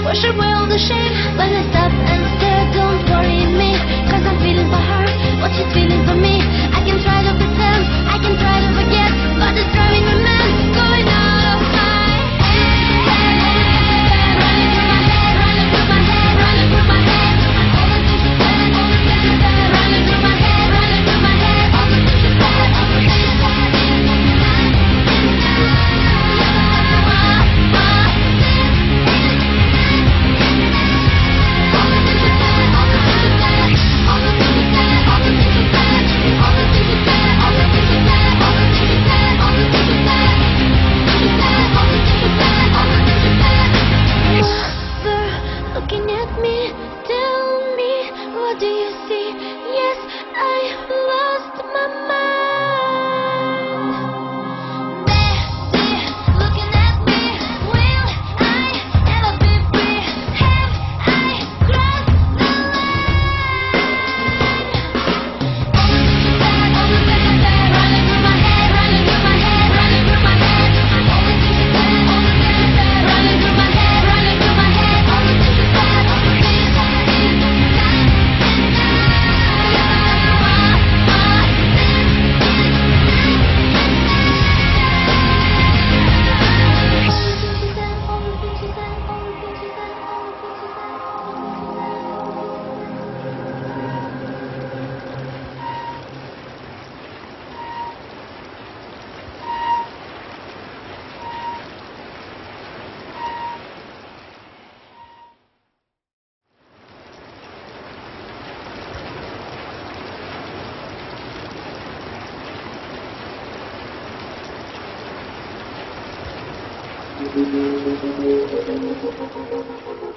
Wash away all the shame. When I stop and stare, don't worry me, 'cause I'm feeling for her what she's feeling for me. I can try to pretend, I can try to forget, but it's driving me mad, going out of my head. Running through my head, running through my head, running through my head. All the things you said, all the things you said, running through my head, running through my head. All the things you said, all the things you said. Looking at me, tell me, what do you see? Yes, I lost my mind. There, looking at me, will I ever be free? Have I crossed the line? All the things you said, running through my head, running through my head, running through my head. All the things you said, all the things you said, running through my head, running through my head. All the things you said. Thank you.